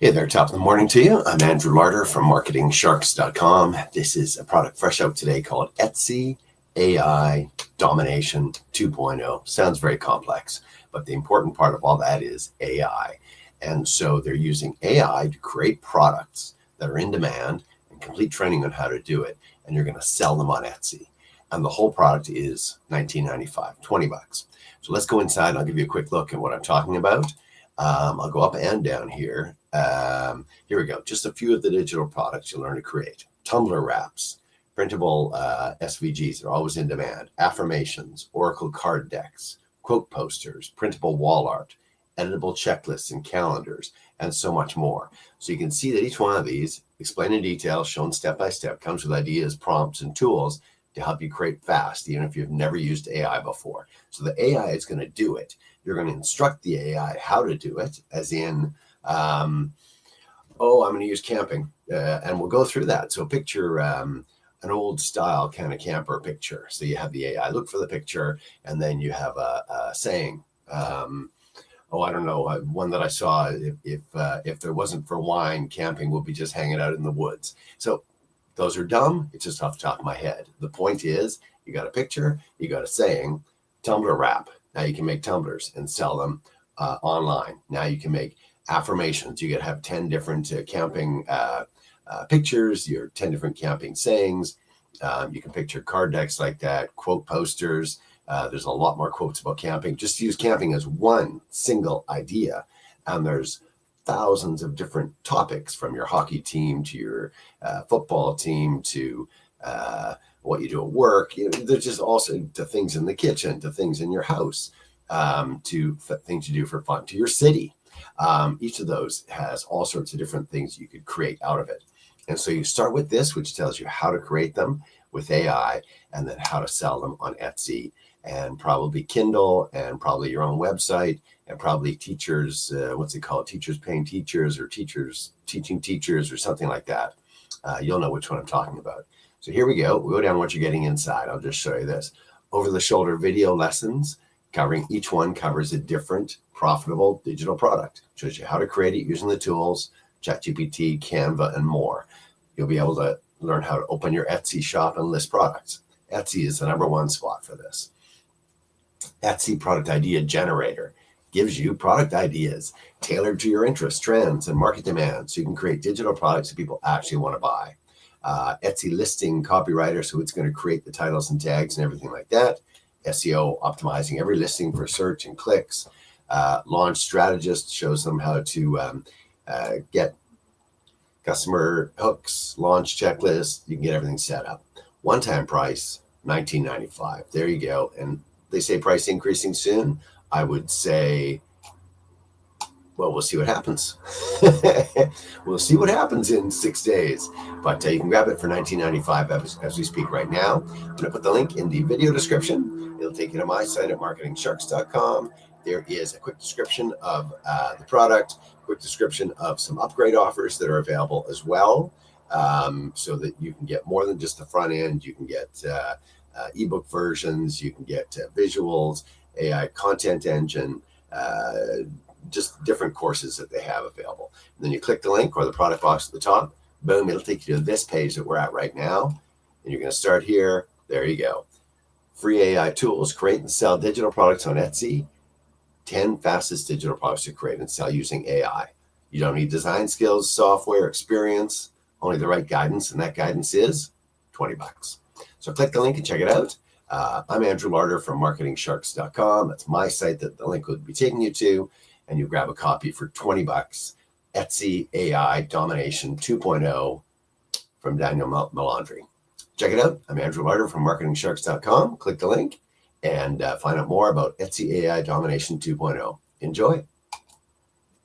Hey there, top of the morning to you. I'm Andrew Larder from marketingsharks.com. This is a product fresh out today called Etsy AI Domination 2.0. Sounds very complex, but the important part of all that is AI. And so they're using AI to create products that are in demand and complete training on how to do it. And you're going to sell them on Etsy. And the whole product is $19.95, 20 bucks. So let's go inside and I'll give you a quick look at what I'm talking about. I'll go up and down here. Here we go. Just a few of the digital products you'll learn to create. Tumbler Wraps, printable SVGs, they're always in demand. Affirmations, Oracle card decks, quote posters, printable wall art, editable checklists and calendars, and so much more. So you can see that each one of these, explained in detail, shown step by step, comes with ideas, prompts, and tools to help you create fast, even if you've never used AI before. So the AI is going to do it. You're going to instruct the AI how to do it, as in, I'm going to use camping, and we'll go through that. So picture an old style kind of camper picture. So you have the AI look for the picture, and then you have a saying. I don't know, one that I saw, if there wasn't for wine, camping will be just hanging out in the woods. So those are dumb. It's just off the top of my head. The point is, you got a picture, you got a saying, Tumbler wrap. Now you can make tumblers and sell them online. Now you can make affirmations. You could have 10 different camping pictures, your 10 different camping sayings. You can picture card decks like that, quote posters. There's a lot more quotes about camping. Just use camping as one single idea. And there's thousands of different topics, from your hockey team to your football team to what you do at work. There's just also to things in the kitchen, to things in your house, to things you do for fun, to your city. Each of those has all sorts of different things you could create out of it. And so you start with this, which tells you how to create them with AI, and then how to sell them on Etsy, and probably Kindle, and probably your own website, and probably teachers, teachers paying teachers, or teachers teaching teachers, or something like that. You'll know which one I'm talking about. So here we go. We'll go down what you're getting inside. I'll just show you this. Over-the-shoulder video lessons, covering each one covers a different profitable digital product. Shows you how to create it using the tools, ChatGPT, Canva, and more. You'll be able to learn how to open your Etsy shop and list products. Etsy is the #1 spot for this. Etsy Product Idea Generator gives you product ideas tailored to your interests, trends, and market demand, so you can create digital products that people actually want to buy. Etsy Listing Copywriter, so it's going to create the titles and tags and everything like that. SEO, optimizing every listing for search and clicks. Launch Strategist shows them how to get customer hooks, launch checklists. You can get everything set up. One-time price, $19.95. There you go. And they say price increasing soon. I would say, well, we'll see what happens. We'll see what happens in 6 days. But you can grab it for $19.95 as we speak right now. I'm going to put the link in the video description. It'll take you to my site at marketingsharks.com. There is a quick description of the product, quick description of some upgrade offers that are available as well, so that you can get more than just the front end. You can get ebook versions, you can get visuals, AI content engine, just different courses that they have available. And then you click the link or the product box at the top, boom, it'll take you to this page that we're at right now. And you're going to start here. There you go. Free AI tools, create and sell digital products on Etsy. 10 fastest digital products to create and sell using AI. You don't need design skills, software, experience, only the right guidance. And that guidance is 20 bucks. So click the link and check it out. I'm Andrew Larder from marketingsharks.com. That's my site that the link would be taking you to. And you grab a copy for 20 bucks. Etsy AI Domination 2.0 from Daniele Melandri. Check it out. I'm Andrew Larder from marketingsharks.com. Click the link and find out more about Etsy AI Domination 2.0. Enjoy.